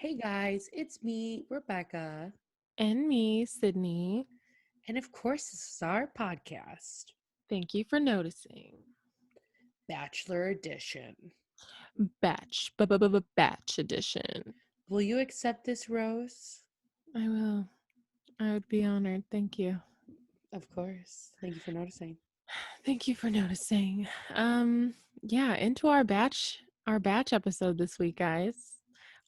Hey guys, it's me, Rebecca, And me, Sydney. and of course, this is our podcast, Thank you for noticing. Bachelor Edition. Batch edition. Will you accept this rose? I will. I would be honored. Thank you. Of course. Thank you for noticing. Thank you for noticing. Yeah, into our batch episode this week, guys.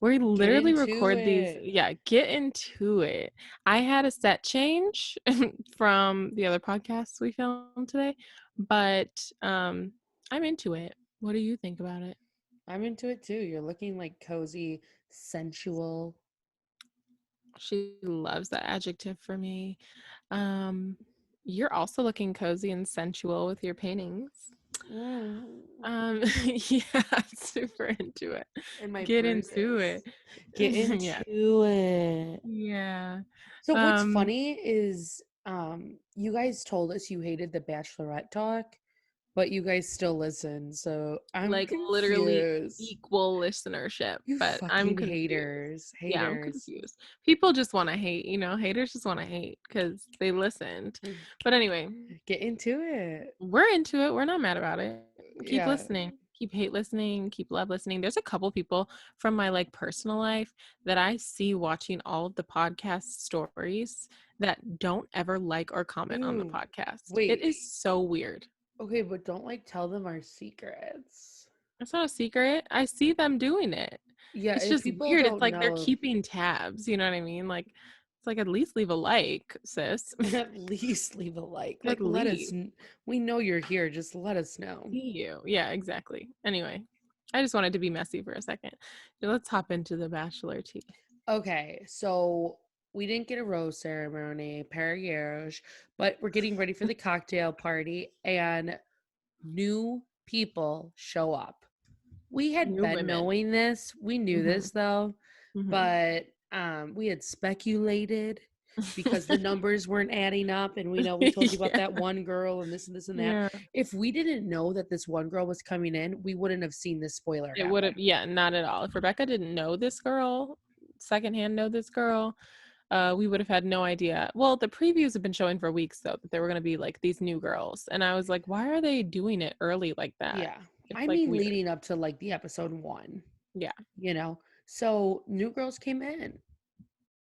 We Get literally into record these. it. Yeah, get into it. I had a set change from the other podcasts we filmed today, but I'm into it. What do you think about it? I'm into it too. You're looking like cozy, sensual. She loves that adjective for me. Um, you're also looking cozy and sensual with your paintings. Mm. Yeah, super into it. And my Get into bruises. it. Get Yeah. into it. Yeah. So what's Um, funny is you guys told us you hated the Bachelorette talk, but you guys still listen, so I'm like literally confused. equal listenership, You but I'm fucking confused. haters. Yeah, I'm Haters. confused. People just want to hate, haters just want to hate because they listened. But anyway, Get into it. we're into it. We're not mad about it. Keep Yeah. listening. Keep hate listening. Keep love listening. There's a couple people from my like personal life that I see watching all of the podcast stories that don't ever like or comment on the Ooh. podcast. It Wait. is so weird. Okay, but don't like tell them our secrets. It's not a secret. I see them doing it. Yeah, It's if just people weird. It's don't like they're know, keeping tabs. You know what I mean? Like, it's like at least leave a like, sis. at least leave a like. At Like, let us. least. We know you're here. Just let us know. See you. Yeah, exactly. Anyway, I just wanted to be messy for a second. Let's hop into the bachelor tea. Okay, so we didn't get a rose ceremony, Perrier, but we're getting ready for the cocktail party, and new people show up. We had New been women. knowing this. We knew Hmm. this though, Hmm. but we had speculated because the numbers weren't adding up, and we know we told you about Yeah. that one girl and this and this and that. Yeah. If we didn't know that this one girl was coming in, we wouldn't have seen this spoiler It would have, happen. yeah, not at all. If Rebecca didn't know this girl, secondhand know this girl, we would have had no idea. Well, the previews have been showing for weeks though that there were going to be like these new girls, and I was like, why are they doing it early like that? Yeah. It's I like mean, weird. leading up to like the episode one, Yeah. you know? So new girls came in.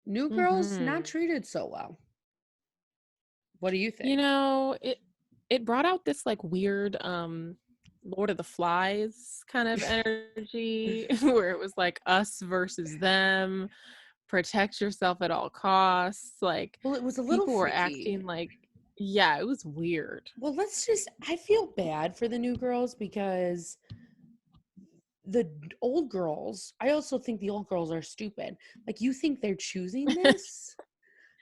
New girls not Hmm. treated so well. What do you You think? know, it brought out this like weird Lord of the Flies kind of energy where it was like us versus them, protect yourself at all costs. Like Well, it was a little people were freaky. acting like, yeah, it was weird. Well, I feel bad for the new girls because the old girls, I also think the old girls are stupid. Like, you think they're choosing this?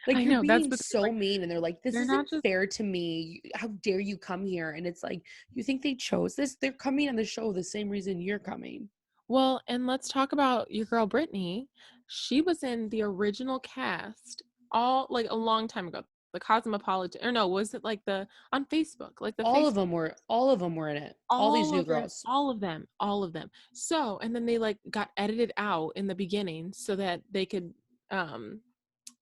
Like, I you're know that's being the thing. so Like mean, and they're like, this they're isn't not just fair to me. How dare you come here? And it's like, you think they chose this? They're coming on the show the same reason you're coming. well, and let's talk about your girl Brittany. She was in the original cast all like a long time ago. The Cosmopolitan, or no, was it like the on Facebook, like the Facebook? All of them were in it. All these All new of them, girls. all of them, all of them. So, and then they like got edited out in the beginning so that um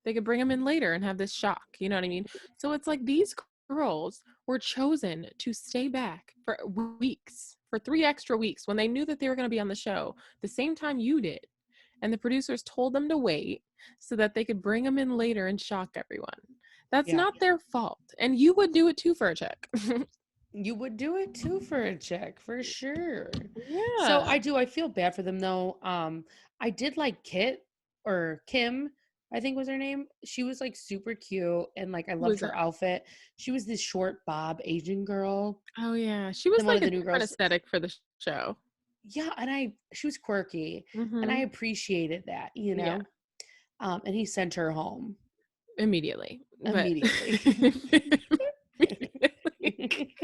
they could bring them in later and have this shock, you know what I mean? So it's like these girls were chosen to stay back for weeks, for 3 extra weeks when they knew that they were going to be on the show the same time you did. And the producers told them to wait so that they could bring them in later and shock everyone. That's Yeah. not their fault. And you would do it too for a check. You would do it too for a check, for sure. So Yeah. I feel bad for them though. I did like Kit or Kim, I think was her name. She was like super cute and like I Who loved is her that? outfit. She was this short bob Asian girl. Oh yeah, she Then was one like of a the new different girls. aesthetic for the show. Yeah, and she was quirky and I Mm-hmm. appreciated that, you Yeah, know. And he sent her home immediately, but immediately. immediately.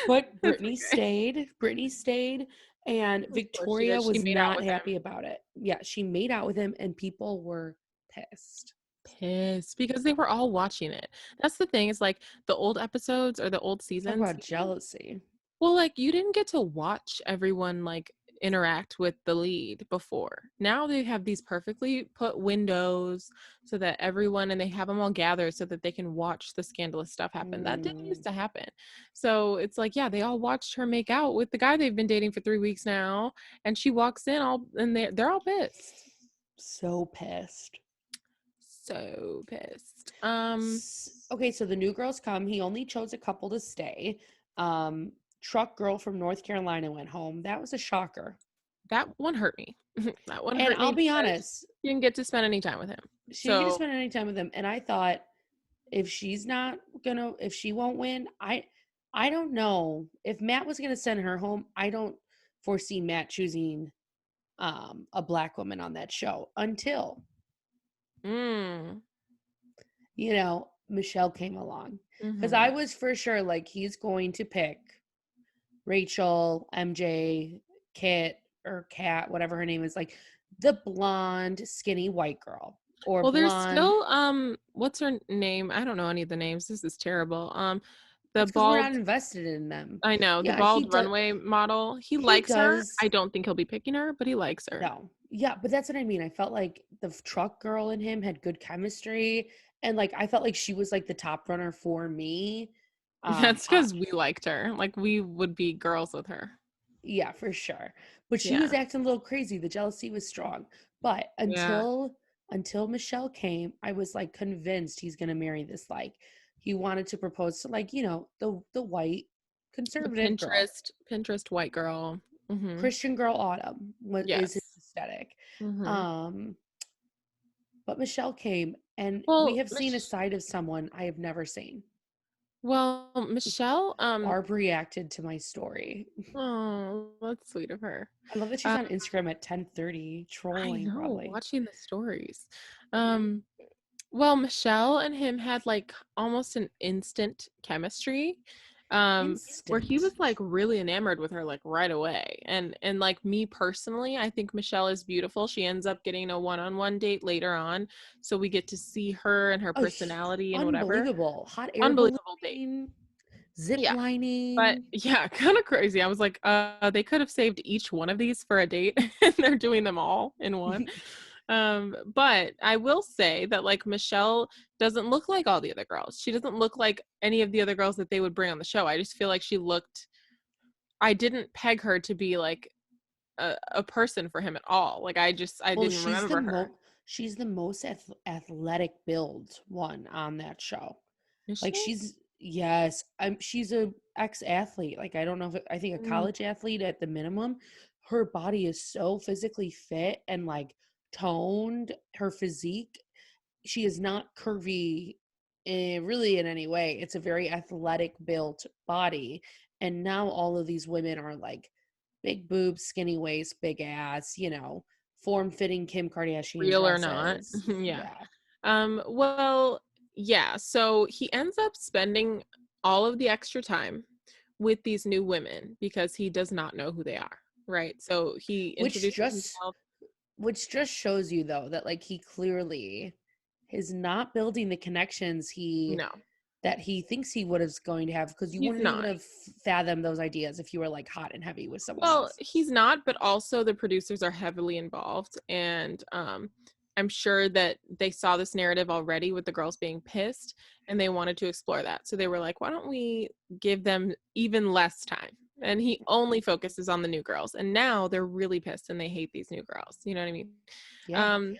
But That's Brittany okay. stayed. Brittany stayed, and Of course she Victoria did. She was made out not with him. happy about it. Yeah, she made out with him, and people were pissed. Pissed because they were all watching it. That's the thing. Is like the old episodes or the old Talk seasons. about jealousy. Well, like you didn't get to watch everyone like interact with the lead before. Now they have these perfectly put windows so that everyone, and they have them all gathered so that they can watch the scandalous stuff happen. That didn't used Mm, to happen. So it's like, yeah, they all watched her make out with the guy they've been dating for 3 weeks now, and she walks in all, and they're all pissed. so pissed. So pissed. Okay, so the new girls come. He only chose a couple to stay. Um, Truck girl from North Carolina went home. That was a shocker. That one hurt me. That one And hurt I'll me be because honest, you didn't get to spend any time with him. she didn't get to So spend any time with him. And I thought if she's not gonna, if she won't win, I don't know. If Matt was gonna send her home, I don't foresee Matt choosing a black woman on that show until, mm, Michelle came along. Because I hmm was for sure like he's going to pick Rachel, MJ, Kit, or Kat, whatever her name is, like the blonde, skinny white girl. Or well, there's blonde. still what's her name? I don't know any of the names. This is terrible. The It's because we're bald, not invested in them. I know, the Yeah, he bald does. runway model. He He likes her. I does. don't think he'll be picking her, but he likes her. No. Yeah, but that's what I mean. I felt like the truck girl and him had good chemistry. And like I felt like she was like the top runner for me. That's I, because we liked her. Like we would be girls with her. yeah, for sure. But she was Yeah. acting a little crazy. The jealousy was strong. But Yeah. until Michelle came, I was like convinced he's gonna marry this. Like he wanted to propose to like, the white The conservative girl. Pinterest white girl. Mm-hmm. Christian girl autumn what is his Yes. aesthetic. Mm-hmm. Um, but Michelle came and we Well, have seen a side of someone I have never seen. Michelle, Barb reacted to my story. oh, that's sweet of her. I love that she's Uh, on Instagram at 10:30 I trolling know, probably. watching the stories. Um, well, Michelle and him had like almost an instant chemistry. Where he Instant. was like really enamored with her like right away. And like me personally, I think Michelle is beautiful. She ends up getting a one-on-one date later on, so we get to see her and her Oh, personality and whatever. unbelievable. Hot air Unbelievable date. ballooning, zip Yeah. But lining. yeah, kind of crazy. I was like, they could have saved each one of these for a date and they're doing them all in one. But I will say that like Michelle doesn't look like all the other girls. She doesn't look like any of the other girls that they would bring on the show. I just feel like I didn't peg her to be like a person for him at all. Like I Well, didn't remember her. she's the most athletic build one on that show. Is Like she? yes, she's a ex-athlete. Like I don't know if I think a Mm, college athlete at the minimum. Her body is so physically fit and like toned. Her physique, she is not curvy really in any way. It's a very athletic built body. And now all of these women are like big boobs, skinny waist, big ass, form-fitting Kim Kardashian real or not. dresses. Yeah. Yeah. Well, yeah. So he ends up spending all of the extra time with these new women because he does not know who they are. Right. So he Which introduces just himself. which just shows you though that like he clearly is not building the connections No, he thinks he would have going to have because you he's wouldn't even not. have fathomed those ideas if you were like hot and heavy with someone Well, else. he's not, but also the producers are heavily involved. And I'm sure that they saw this narrative already with the girls being pissed and they wanted to explore that. So they were like, why don't we give them even less time? And he only focuses on the new girls. And now they're really pissed and they hate these new girls. You know what I mean? Yeah. Um,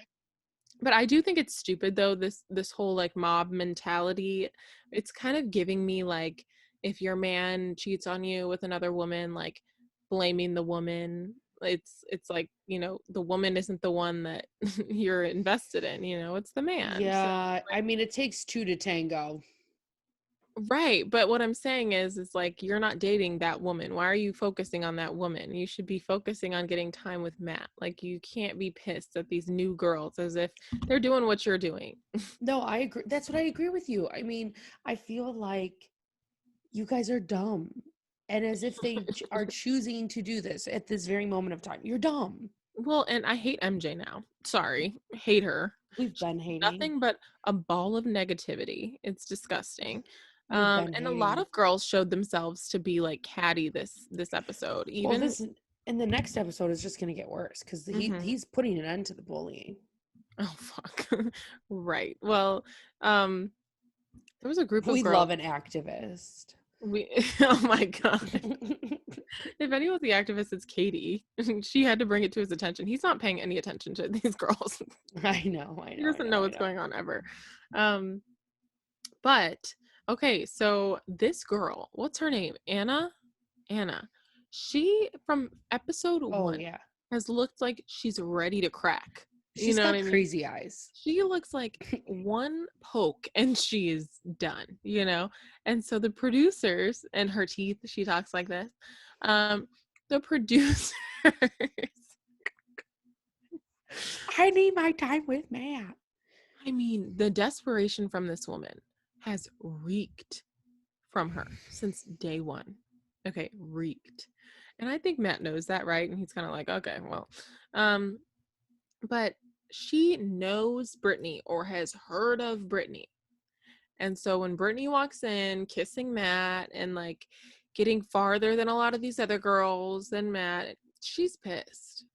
but I do think it's stupid though, this whole like mob mentality. It's kind of giving me like if your man cheats on you with another woman, like blaming the woman. It's like, the woman isn't the one that you're invested in, it's the man. So Yeah. I mean, it takes two to tango. right, but what I'm saying is like you're not dating that woman. Why are you focusing on that woman? You should be focusing on getting time with Matt. Like you can't be pissed at these new girls as if they're doing what you're doing. No, I agree. That's what I agree with you. I mean, I feel like you guys are dumb. And as if they are choosing to do this at this very moment of time. You're dumb. Well, and I hate MJ now. Sorry. Hate her. We've She's been hating. nothing but a ball of negativity. It's disgusting. We've been And a lot hating. of girls showed themselves to be like catty this episode. Well, Even this. And the next episode is just going to get worse because Mm-hmm. he's putting an end to the bullying. Oh fuck. Right. Well, um, there was a group of We girls. love an activist. We oh my god. If anyone's the activist, it's Katie. She had to bring it to his attention. He's not paying any attention to these girls. I know, I He know, I doesn't know, know I what's know. going on ever. Um, but okay, so this girl, what's her name? Anna? Anna. She from episode Oh, 1 yeah. has looked like she's ready to crack. You She's know what got I mean? crazy eyes. She looks like one poke and she is done, you know? And so the producers and her teeth, she talks like this. The producers I need my time with Matt. I mean, the desperation from this woman has reeked from her since day one. Okay, reeked. And I think Matt knows that, right? And he's kind of like, okay, well. Um, but she knows Brittany or has heard of Brittany. And so when Brittany walks in, kissing Matt and like getting farther than a lot of these other girls than Matt, she's pissed.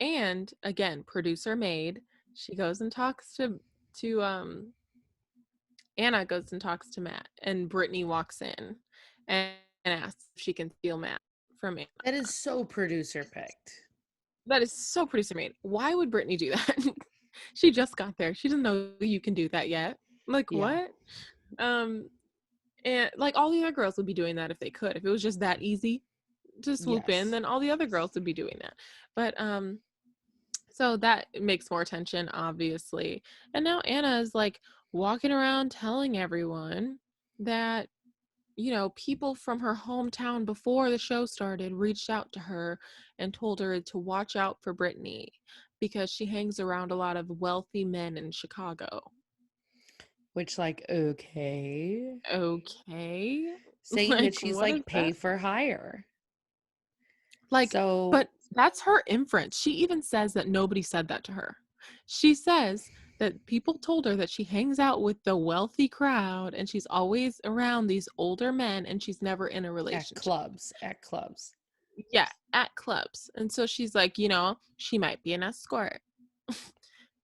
And again, producer Maid, she goes and talks to Anna goes and talks to Matt, and Brittany walks in and asks if she can steal Matt from Anna. That is so producer picked. That is so producer Maid. Why would Brittany do that? She just got there. She doesn't know you can do that yet. Like Yeah. what? Um, and like all the other girls would be doing that if they could. If it was just that easy to swoop in, Yes. then all the other girls would be doing that. But so that makes more tension, obviously. And now Anna is like walking around telling everyone that, you know, people from her hometown before the show started reached out to her and told her to watch out for Brittany because she hangs around a lot of wealthy men in Chicago. Which, like, okay. Okay. Saying that Like, she's what is like pay that? for hire. Like, So, but that's her inference. She even says that nobody said that to her. She says that people told her that she hangs out with the wealthy crowd and she's always around these older men and she's never in a at relationship. clubs, at clubs. Yeah, at clubs. And so she's like, you know, she might be an escort.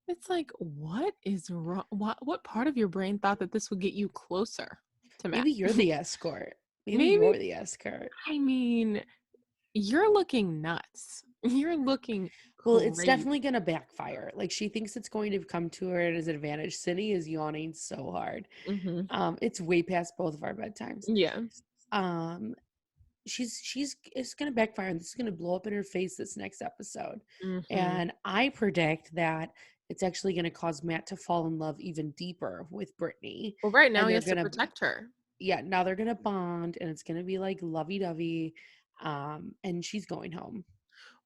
It's like, what is wrong? What part of your brain thought that this would get you closer to Matt? Maybe you're the escort. Maybe Maybe, you're the escort. I mean, you're looking nuts. You're looking Well, it's crazy. definitely going to backfire. Like, she thinks it's going to come to her as an advantage. Sydney is yawning so hard. Hmm. It's way past both of our bedtimes. Yeah. Um, she's it's gonna backfire and this is gonna blow up in her face this next episode. Hmm. And I predict that it's actually gonna cause Matt to fall in love even deeper with Brittany. Well, right now And he they're has to gonna protect her. yeah, now they're gonna bond and it's gonna be like lovey dovey. And she's going home.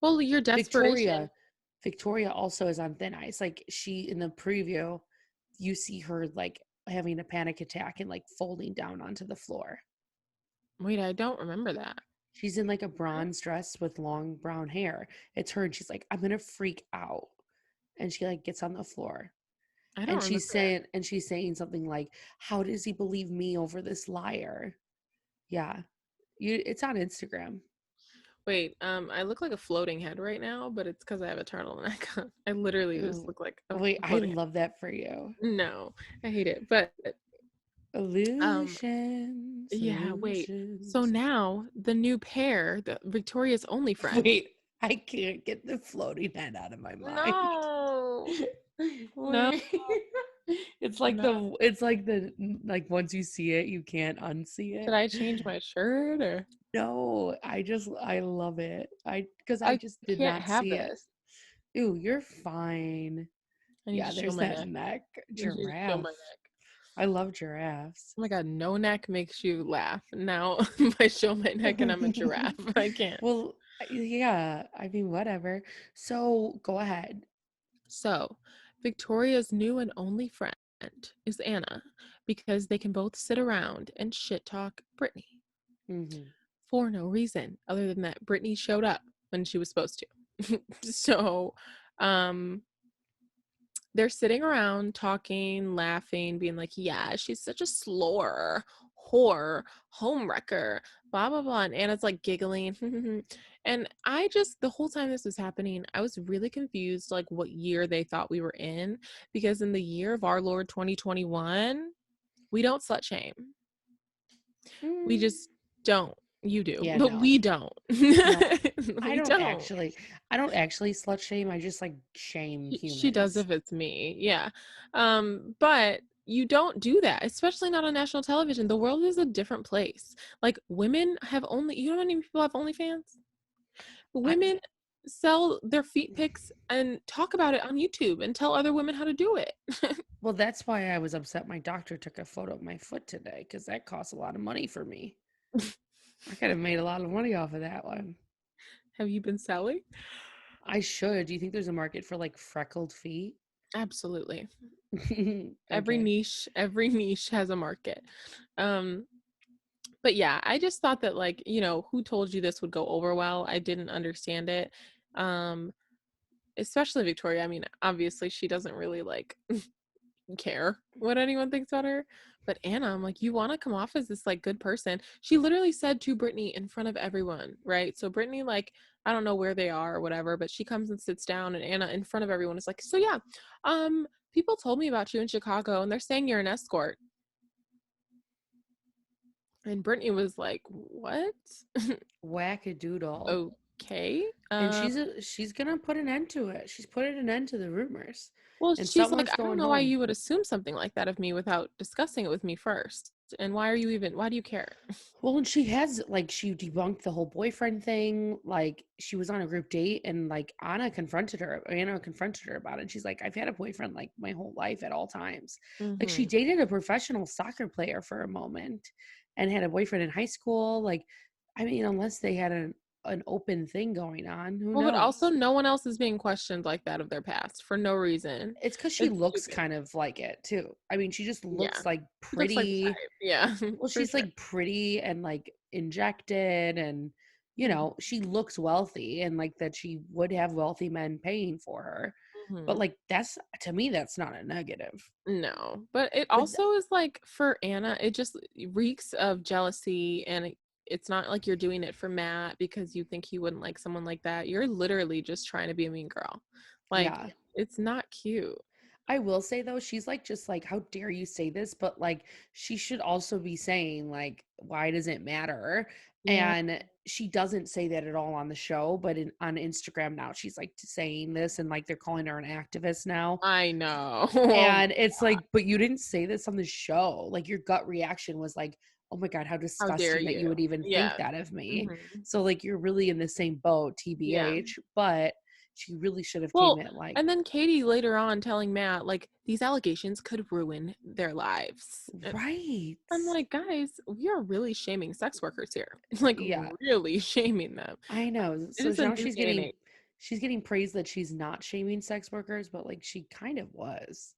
Well, your desperation. Victoria, Victoria also is on thin ice. Like she in the preview, you see her like having a panic attack and like folding down onto the floor. Wait, I don't remember that. She's in like a bronze dress with long brown hair. It's her and she's like, I'm gonna freak out. And she like gets on the floor. I don't And remember she's saying something like, how does he believe me over this liar? Yeah. It's on Instagram. Wait, I look like a floating head right now, but it's because I have a turtleneck on. I literally just Ew. look like a Wait, I floating head. love that for you. No, I hate it. But um, Illusions, yeah, wait. So illusions. now the new pair, the Victoria's only friends. Wait, I can't get the floating head out of my mind. No, no, Wait. no. It's like the like once you see it, you can't unsee Should it. I change my shirt or No, I love it. I because I I just did can't not have see it. this. Ooh, you're fine. I need to Yeah, show there's my that neck. neck. I need to show my Giraffe. neck. I love giraffes. Oh my god, no neck makes you laugh. Now I show my neck and I'm a giraffe. I can't. Well, yeah, I mean, whatever. So go ahead. So, Victoria's new and only friend is Anna because they can both sit around and shit talk Brittany Hmm. for no reason other than that Brittany showed up when she was supposed to. So, um, they're sitting around talking, laughing, being like, yeah, she's such a slore, whore, homewrecker, blah blah blah, and Anna's like giggling. And I just, the whole time this was happening, I was really confused like what year they thought we were in, because in the year of our Lord 2021, we don't slut shame. We Mm, just don't. You do, yeah, but no. we don't. No. I We don't don't. actually I don't actually slut shame. I just like shame She does humans. if it's me. Yeah. But you don't do that, especially not on national television. The world is a different place. Like, women have only, you know how many people have OnlyFans? I Women sell their feet pics and talk about it on YouTube and tell other women how to do it. well, that's why I was upset my doctor took a photo of my foot today because that costs a lot of money for me. I could have made a lot of money off of that one. Have you been selling? I should. Do you think there's a market for like freckled feet? Absolutely. Okay. Every niche has a market. Um, but yeah, I just thought that, like, who told you this would go over well? I didn't understand it. Um, Especially Victoria. I mean, obviously she doesn't really like care what anyone thinks about her. But Anna, I'm like, you want to come off as this like good person. She literally said to Brittany in front of everyone, right? So Brittany, like, I don't know where they are or whatever, but she comes and sits down, and Anna in front of everyone is like, so yeah, people told me about you in Chicago and they're saying you're an escort. And Brittany was like, what? Wackadoodle. Okay. And she's gonna put an end to it. She's putting an end to the rumors. Well, And she's like, someone's I don't going know why home. you would assume something like that of me without discussing it with me first. And why do you care? Well, and she has like she debunked the whole boyfriend thing. Like she was on a group date and like Anna confronted her about it. And she's like, I've had a boyfriend like my whole life at all times. Like she Mm-hmm. dated a professional soccer player for a moment and had a boyfriend in high school. Like, I mean, unless they had an open thing going on, who Well, but also knows? no one else is being questioned like that of their past for no reason. It's because she It's looks stupid. kind of like it too. I mean, she just Yeah. looks like She looks like the pretty. type. Yeah, Well, for she's sure. like pretty and like injected and Mm-hmm. she looks wealthy and like that she would have wealthy men paying for her. But Mm-hmm. like that's to me that's not a negative. No, but it But also is like, for Anna, it just reeks of jealousy, and it's not like you're doing it for Matt because you think he wouldn't like someone like that. You're literally just trying to be a mean girl. Like, yeah. it's not cute. I will say though, she's like just like, how dare you say this? But like she should also be saying like, why does it matter? Yeah, And she doesn't say that at all on the show, but on Instagram now she's like saying this and like they're calling her an activist now. I know. Oh my, And it's like, but you didn't say this on the show. Like your gut reaction was like, oh my God, how how dare disgusting that you you? would even think Yeah. that of me. Hmm. So like you're really in the same boat, Yeah. TBH, but she really should have came Well, at like, and then Katie later on telling Matt, like, these allegations could ruin their lives. And right. I'm like, guys, we are really shaming sex workers here. Like, Yeah, really shaming them. I know. It So is a now new day and age. she's getting praise that she's not shaming sex workers, but like she kind of was.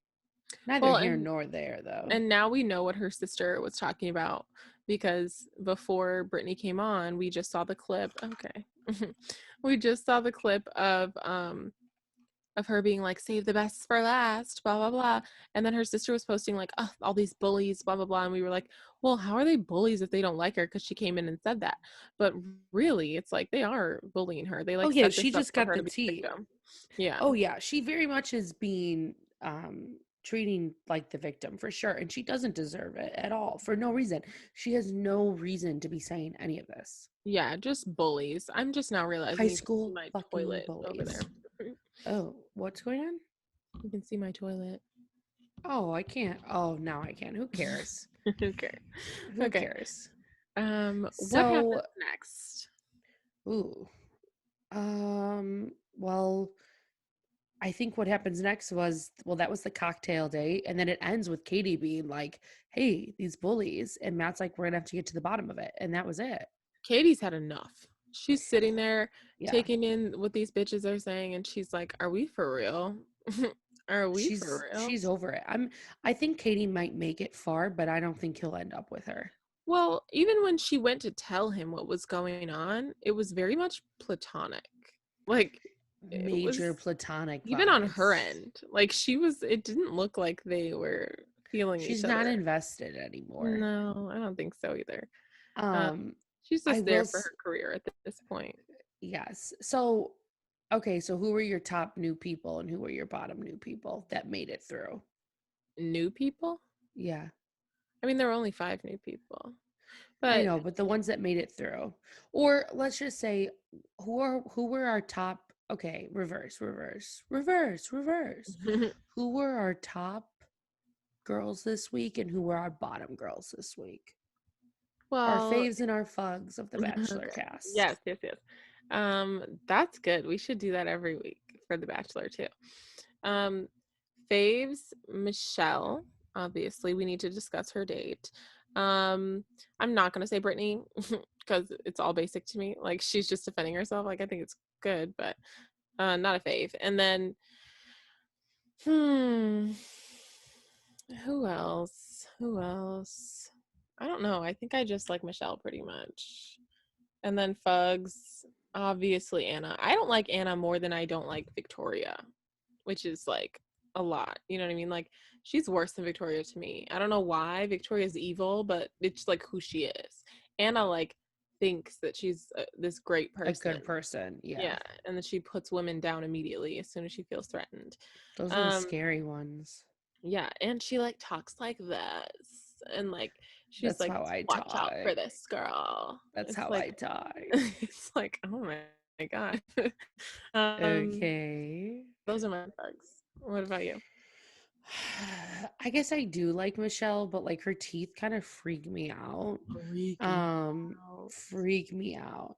Neither Well, here nor there though. and now we know what her sister was talking about, because before Brittany came on, we just saw the clip. Okay. We just saw the clip of her being like, save the best for last, blah blah blah. And then her sister was posting like, oh, all these bullies, blah blah blah. And we were like, well, how are they bullies if they don't like her? Because she came in and said that. But really, it's like they are bullying her. They Oh like yeah, set she this up just for got her the to be a tea. victim. Yeah. Oh yeah, she very much is being treating like the victim for sure, and she doesn't deserve it at all for no reason. She has no reason to be saying any of this. Yeah, just bullies. I'm just now High realizing you can see school my fucking toilet over bullies. there. Oh, what's going on? You can see my toilet. Oh, I can't. Oh, now I can. Who cares? Okay. Who Okay. cares? What So, happens next? ooh. Well, I think what happens next was, well, that was the cocktail date, and then it ends with Katie being like, "Hey, these bullies," and Matt's like, "We're gonna have to get to the bottom of it," and that was it. Katie's had enough. She's sitting there Yeah, taking in what these bitches are saying, and she's like, are we for real? Are we for real? she's over it. I think Katie might make it far, but I don't think he'll end up with her. Well, even when she went to tell him what was going on, it was very much platonic. Like, it Major was, platonic even on her vibes. end. Like, she was, it didn't look like they were feeling She's each not other. invested anymore. No, I don't think so either. Um, Um, She's I just will there for her career at this point. yes. So, okay, so who were your top new people and who were your bottom new people that made it through? New people? Yeah, I mean, there were only 5 new people. I But know, but the ones that made it through. Or let's just say who were our top, okay, reverse. Who were our top girls this week and who were our bottom girls this week? Our well, faves and our fugs of the Bachelor okay. cast. Yes. That's good. We should do that every week for The Bachelor too. Um, Faves, Michelle. Obviously, we need to discuss her date. I'm not gonna say Brittany because it's all basic to me. Like she's just defending herself. Like I think it's good, but not a fave. And then, hmm, who else? Who else? I don't know. I think I just like Michelle pretty much. And then Fugs, obviously Anna. I don't like Anna more than I don't like Victoria, which is like a lot. You know what I mean? Like she's worse than Victoria to me. I don't know why Victoria's evil, but it's like who she is. Anna like thinks that she's this great A good person. person. Yeah. Yeah, and then she puts women down immediately as soon as she feels threatened. Those are the Um scary ones. yeah, and she like talks like this and like she's That's like how I watch out for talk. this girl. That's It's how like I talk. it's like oh my god. um Okay. those are my bugs. What about you? I guess I do like Michelle, but like her teeth kind of freak me out. Freak me Um, out. freak me out.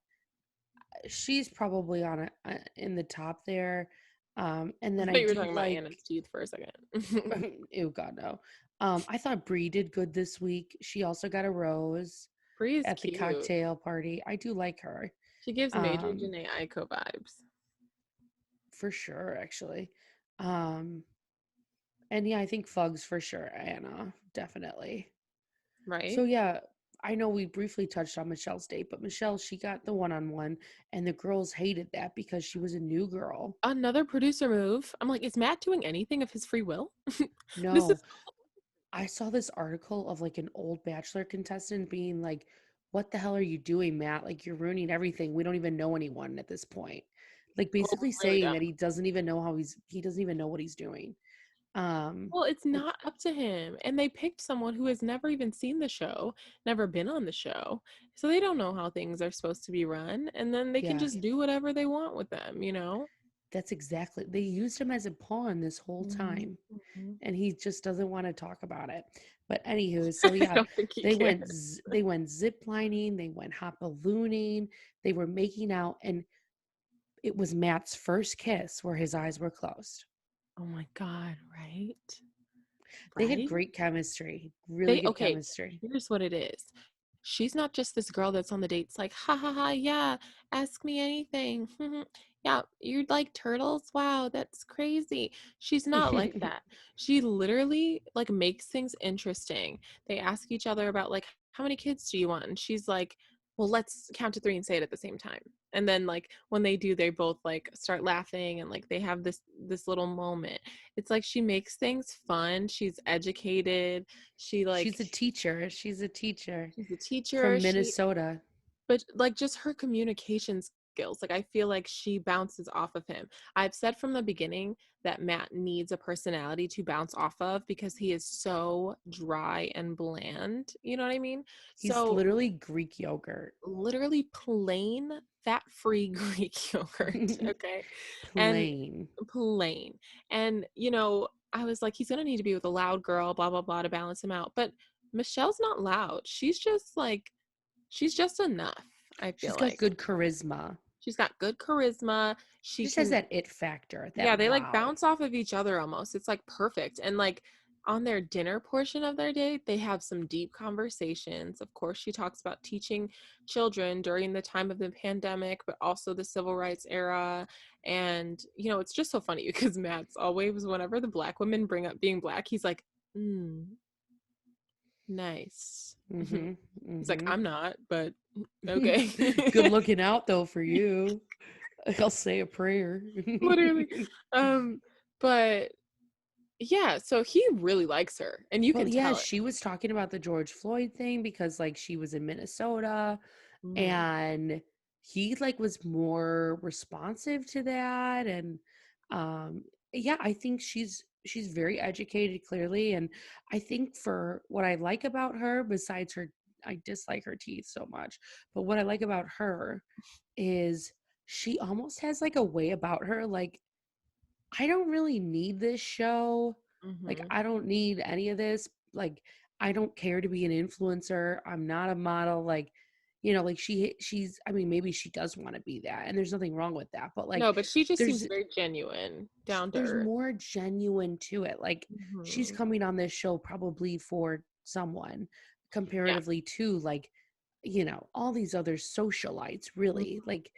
She's probably on in the top there. And I then I thought you were do talking about like Anna's teeth for a second. ew god no. I thought Brie did good this week. She also got a rose Bree is at the cute. cocktail party. I do like her. She gives Major Um, Janae Aiko vibes, for sure actually. Um, and yeah, I think Fugs for sure, Anna, definitely. right? So yeah, I know we briefly touched on Michelle's date, but Michelle, she got the one-on-one and the girls hated that because she was a new girl. Another producer move. I'm like, is Matt doing anything of his free will? This is No, I saw this article of like an old Bachelor contestant being like, "What the hell are you doing, Matt? Like you're ruining everything. We don't even know anyone at this point." Like well, basically we really saying don't. that he doesn't even know he doesn't even know what he's doing. Well, it's It, not up to him. And they picked someone who has never even seen the show, never been on the show. So they don't know how things are supposed to be run. And then they can yeah, just do whatever they want with them, you know? that's exactly. They used him as a pawn this whole Mhm, time. mhm. And he just doesn't want to talk about it. But anywho, so I yeah, don't think he cares. they went zip lining, they went hop ballooning, they were making out, and it was Matt's first kiss where his eyes were closed. Oh my God, right? They had Right? great chemistry, really They good okay, chemistry. here's what it is. She's not just this girl that's on the dates like, ha ha ha, yeah, ask me anything. Yeah, you like turtles? Wow, that's crazy. She's not like that. She literally like makes things interesting. They ask each other about like, how many kids do you want? And she's like, well, let's count to 3 and say it at the same time. And then like when they do, they both like start laughing and like they have this little moment. It's like she makes things fun. She's educated. She like She's a teacher. She's a teacher she's a teacher. from She Minnesota. but like just her communication skills, like I feel like she bounces off of him. I've said from the beginning that Matt needs a personality to bounce off of because he is so dry and bland. You know what I mean? He's So literally Greek yogurt. literally plain fat-free Greek yogurt, okay? And Plain. plain. And you know, I was like, he's gonna need to be with a loud girl, blah blah blah, to balance him out. But Michelle's not loud. She's just like she's just enough, I She's feel got like. good charisma. She's got good charisma. She She just has can that it factor, yeah, that they like wow. bounce off of each other almost. It's like perfect. And like on their dinner portion of their date, they have some deep conversations. Of course, she talks about teaching children during the time of the pandemic, but also the civil rights era. And, you know, it's just so funny because Matt's always, whenever the black women bring up being black, he's like, nice. Mm-hmm. He's like, Mm-hmm. I'm not, but okay. Good looking out though for you. I'll say a prayer. Literally. Um, but yeah, so he really likes her, and you Well, can yeah, tell it. she was talking about the George Floyd thing because like she was in Minnesota Mm. and he like was more responsive to that. And um yeah, I think she's very educated, clearly. And I think for what I like about her, besides her, I dislike her teeth so much, but what I like about her is she almost has like a way about her, like, I don't really need this show. Like, Mhm. I don't need any of this. Like, I don't care to be an influencer. I'm not a model. Like, like she's, I mean, maybe she does want to be that, and there's nothing wrong with that. But like, No, but she just seems there's very genuine, down to there's earth. more genuine to it. Like, she's Mhm. coming on this show probably for someone, Yeah. comparatively to like, all these other socialites. Mhm. Really, like,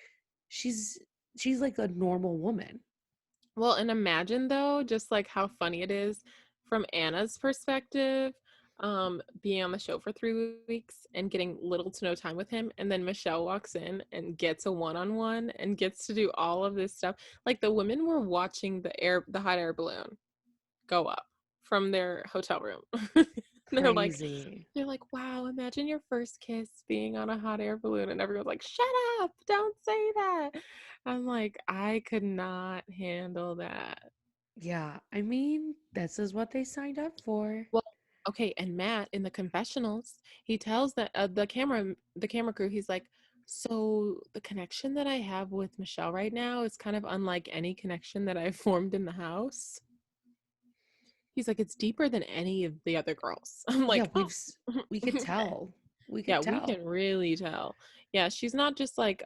she's she's like a normal woman. Well, and imagine though, just like how funny it is from Anna's perspective, being on the show for 3 weeks and getting little to no time with him, and then Michelle walks in and gets a one-on-one and gets to do all of this stuff. Like the women were watching the hot air balloon go up from their hotel room. They're like, Crazy. they're like, wow, imagine your first kiss being on a hot air balloon. And everyone's like, shut up, don't say that. I'm like, I could not handle that. Yeah, I mean, this is what they signed up for. Well, okay, and Matt in the confessionals, he tells that the camera crew, he's like, so the connection that I have with Michelle right now is kind of unlike any connection that I've formed in the house. He's like, it's deeper than any of the other girls. I'm Yeah, like, oh, we could tell. We yeah, could we tell can really tell. Yeah, she's not just like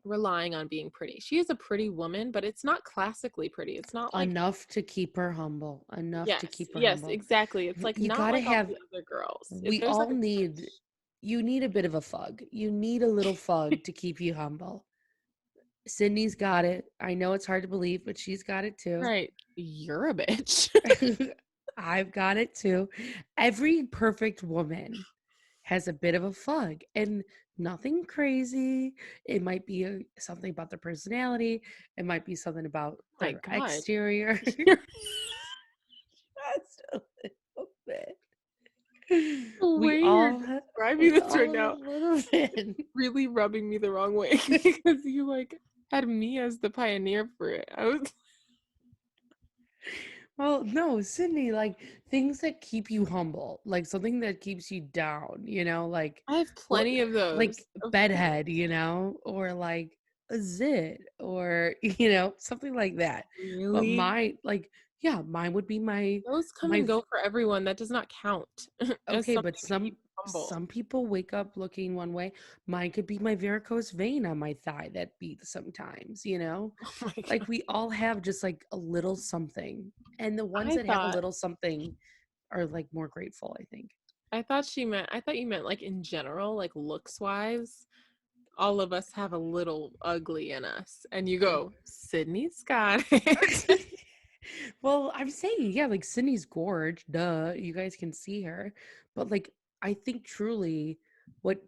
relying on being pretty. She is a pretty woman, but it's not classically pretty. It's not like, enough to keep her humble. Enough to yes, keep her yes, humble. exactly. It's like You not got to like all have the other girls. If we there's like all a need touch, you need a bit of a fug. You need a little fug to keep you humble. Sydney's got it. I know it's hard to believe, but she's got it too. right, you're a bitch. I've got it too. Every perfect woman has a bit of a fug, and nothing crazy. It might be something about their personality. It might be something about My their God. exterior. You're Just a little bit. the We way you're all describing we this all right have a now, little bit. really rubbing me the wrong way because you like had me as the pioneer for it. I was Well, no, Sydney, like things that keep you humble, like something that keeps you down, like I have what, plenty of those, like of course. bedhead, or like a zit, or something like that. But Really? mine, like, yeah, mine would be Those come my and go for everyone. That does not count as okay, but something to some keep you humble. some people wake up looking one way. Mine could be my varicose vein on my thigh that beats sometimes. Oh my Like, God. we all have just like a little something. And the ones I that have a thought little something are like more grateful, I think. I thought you meant like in general, like looks wise, all of us have a little ugly in us. And you go, Sydney's got it. Well, I'm saying, yeah, like Sydney's gorge, duh. You guys can see her. But like, I think truly what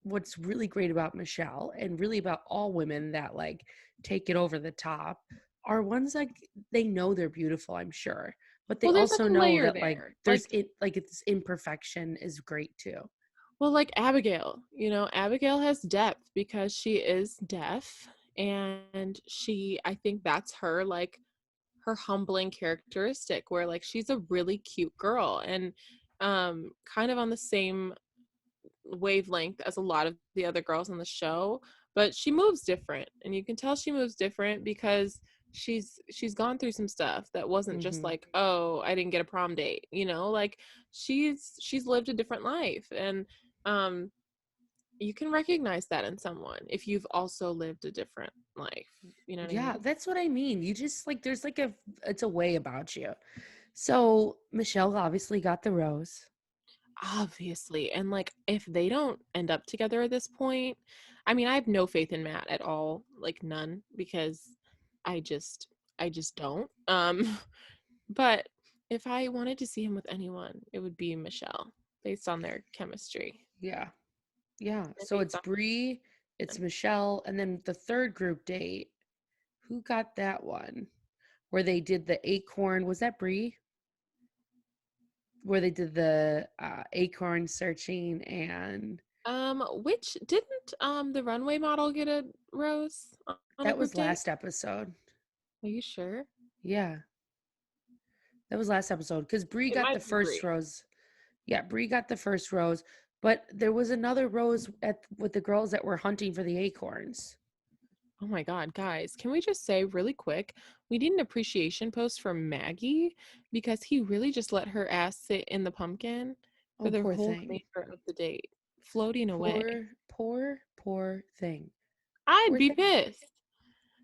what's really great about Michelle, and really about all women that like take it over the top, are ones like they know they're beautiful, I'm sure. But they Well, there's like also a know layer that like there. there's it like it's imperfection is great too. Well, like Abigail, Abigail has depth because she is deaf, and I think that's her, like, her humbling characteristic, where like she's a really cute girl, and kind of on the same wavelength as a lot of the other girls on the show, but she moves different, and you can tell she moves different because she's gone through some stuff that wasn't just Hmm. like, oh, I didn't get a prom date, like she's lived a different life, and um you can recognize that in someone if you've also lived a different life. You know what I Yeah, mean? that's what I mean. You just like there's like it's a way about you. So Michelle obviously got the rose. Obviously. And like if they don't end up together at this point, I mean, I have no faith in Matt at all, like none, because I just I just don't. But if I wanted to see him with anyone, it would be Michelle based on their chemistry Yeah. Yeah. and So based it's on Bree, it's Michelle, and then the third group date. Who got that one? Where they did the acorn. Was that Bree? where they did the acorn searching, and Which didn't the runway model get a rose on a that group was date? last episode. Are you sure? Yeah, that was last episode because Brie It got the might be first Brie. rose. Yeah, Brie got the first rose, but there was another rose at with the girls that were hunting for the acorns. Oh my God, guys, can we just say really quick, we need an appreciation post for Maggie because he really just let her ass sit in the pumpkin for Oh, the poor whole thing. remainder of the date, floating away. Poor, poor, poor thing. I'd Poor be thing. pissed.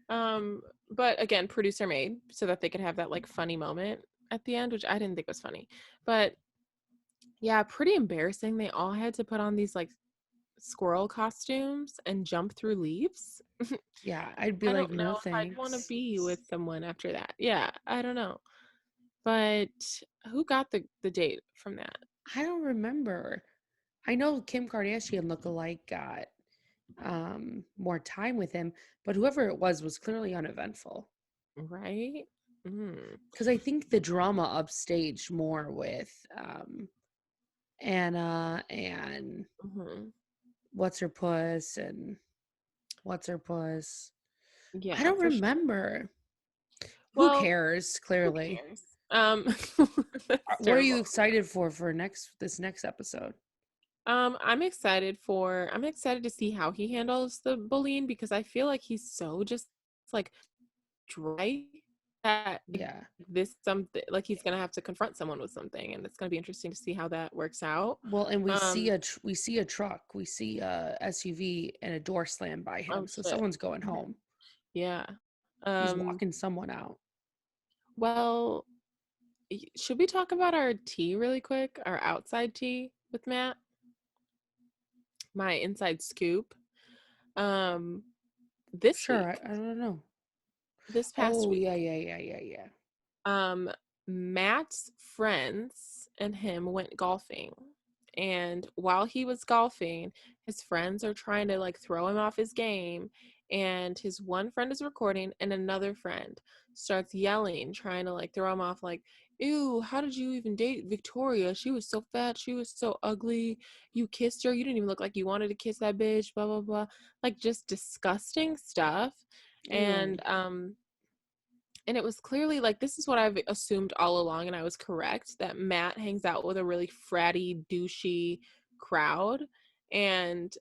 Um, but again, producer made so that they could have that like funny moment at the end, which I didn't think was funny. But yeah, pretty embarrassing. They all had to put on these like squirrel costumes and jump through leaves. Yeah, I'd be I like, don't know no if I'd want to thanks. be with someone after that. Yeah, I don't know. But who got the date from that? I don't remember. I know Kim Kardashian lookalike got more time with him, but whoever it was clearly uneventful. Right? Mm. Because I think the drama upstaged more with Anna and Hmm. what's her puss and what's her puss. I Yeah, don't for sure. remember. Who Well, cares? who Clearly, cares? That's what are you terrible. excited for this next episode? I'm excited to see how he handles the bullying because I feel like he's so just like dry that like, Yeah. this something like he's gonna have to confront someone with something, and it's gonna be interesting to see how that works out. Well, and Um, we see a truck, we see a SUV and a door slam by him. oh So shit. someone's going home. Yeah. He's Um, walking someone out. well, should we talk about our tea really quick? Our outside tea with Matt? My inside scoop. Um, this Sure, week, I don't know. this past Oh, yeah, week, yeah, yeah, yeah, yeah. um, Matt's friends and him went golfing. And while he was golfing, his friends are trying to like throw him off his game. And his one friend is recording, and another friend starts yelling, trying to like throw him off, like, ew, how did you even date Victoria? She was so fat. She was so ugly. You kissed her. You didn't even look like you wanted to kiss that bitch, blah, blah, blah. Like just disgusting stuff. Ew. And and it was clearly like this is what I've assumed all along, and I was correct that Matt hangs out with a really fratty, douchey crowd. And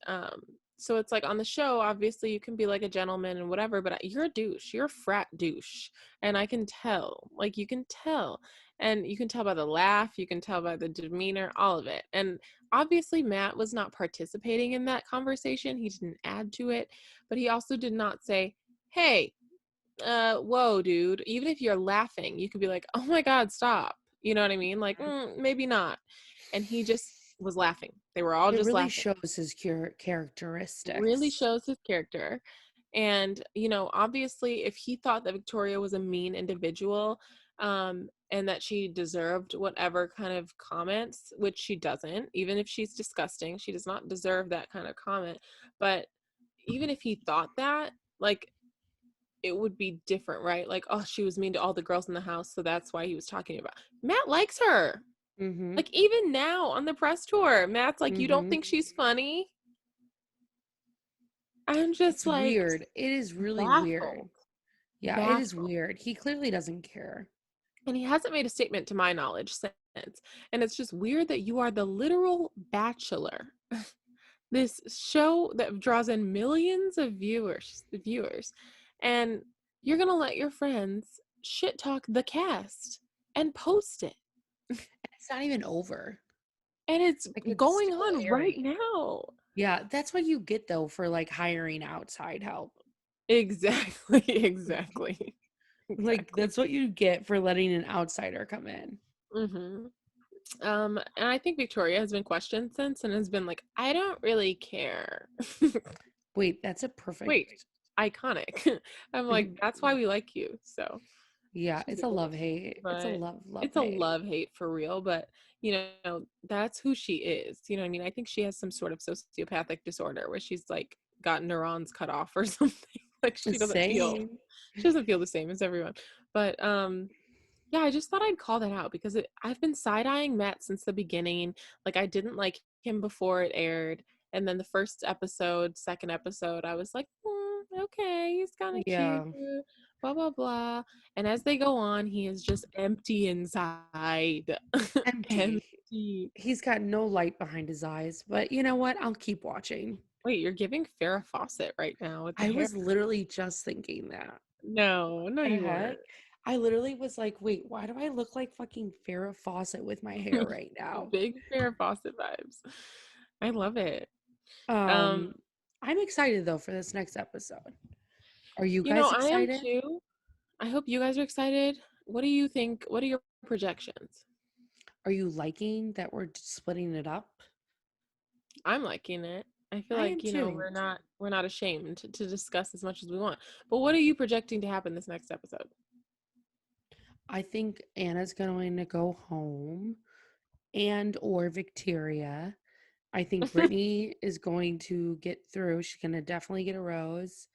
so it's like on the show, obviously you can be like a gentleman and whatever, but you're a douche. You're a frat douche. And I can tell. Like you can tell. And you can tell by the laugh, you can tell by the demeanor, all of it. And obviously Matt was not participating in that conversation. He didn't add to it, but he also did not say, "Hey, whoa, dude." Even if you're laughing, you could be like, oh my God, stop. You know what I mean? Like, maybe not. And he just was laughing. They were all It just really laughing. shows his Really characteristics. shows his character. And, obviously, if he thought that Victoria was a mean individual, and that she deserved whatever kind of comments, which she doesn't, even if she's disgusting, she does not deserve that kind of comment. But even if he thought that, like, it would be different, right? Like, oh, she was mean to all the girls in the house, so that's why he was talking about. Matt likes her. Mm-hmm. Like even now on the press tour, Matt's like, "You don't Mm-hmm. think she's funny?" I'm just It's like weird. It is really weird. baffled. Yeah, it is Baffled. weird. He clearly doesn't care. And he hasn't made a statement to my knowledge since. And it's just weird that you are the literal bachelor. This show that draws in millions of viewers, and you're going to let your friends shit talk the cast and post it. It's not even over. And it's Like it's going still on right airing. now. Yeah, that's what you get though for like hiring outside help. Exactly, exactly, Like exactly. that's what you get for letting an outsider come in. Hmm. And I think Victoria has been questioned since and has been like, I don't really care. Wait, that's a Wait, perfect. iconic. I'm like, that's why we like you. So Yeah, she's it's a a love hate. It's a but love it's a hate. love hate for real. But that's who she is. You know what I mean? I think she has some sort of sociopathic disorder where she's like got neurons cut off or something. Like she doesn't feel Same. she doesn't feel the same as everyone. But Yeah, I just thought I'd call that out because I've been side-eyeing Matt since the beginning. Like, I didn't like him before it aired, and then the first episode, second episode, I was like, okay, he's kind of cute, Yeah, blah blah blah. And as they go on, he is just empty inside, empty. empty. He's got no light behind his eyes, but you know what? I'll keep watching. Wait, you're giving Farrah Fawcett right now with the I hair. was literally just thinking that. No, no, The you heck? weren't. I literally was like, wait, why do I look like fucking Farrah Fawcett with my hair right now? Big Farrah Fawcett vibes. I love it. Um, Um, I'm excited though for this next episode. Are you you know, guys I am excited? too. I hope you guys are excited. What do you think? What are your projections? Are you liking that we're splitting it up? I'm liking it. I feel I like, am too. we're not ashamed to discuss as much as we want. But what are you projecting to happen this next episode? I think Anna's going to go home and or Victoria. I think Brittany is going to get through. She's going to definitely get a rose.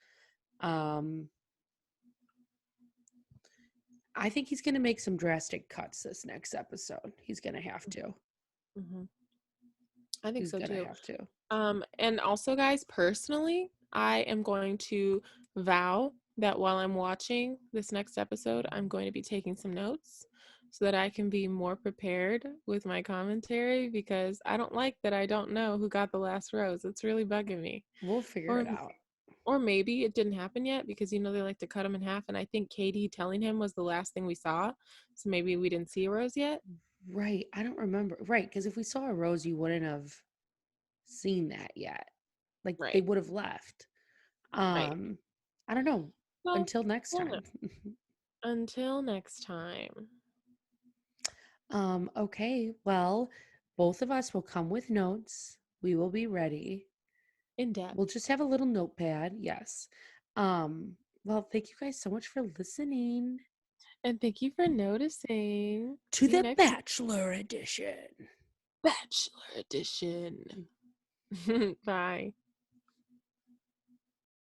Um, I think he's going to make some drastic cuts this next episode. He's going to have to. Hmm. I think He's so going to too. have to. And also, guys, personally, I am going to vow that while I'm watching this next episode, I'm going to be taking some notes so that I can be more prepared with my commentary because I don't like that I don't know who got the last rose. It's really bugging me. We'll figure Or it out. or maybe it didn't happen yet because they like to cut them in half, and I think Katie telling him was the last thing we saw. So maybe we didn't see a rose yet. Right. I don't remember. Right. Because if we saw a rose, you wouldn't have seen that yet. Like they Right. would have left. Right. I don't know. Well, Until next well, no. time. Until next time. Okay. Well, both of us will come with notes. We will be ready. In depth. We'll just have a little notepad. Yes. Well, thank you guys so much for listening And thank you for noticing. to See you the next Bachelor Edition. Bachelor edition. Bye.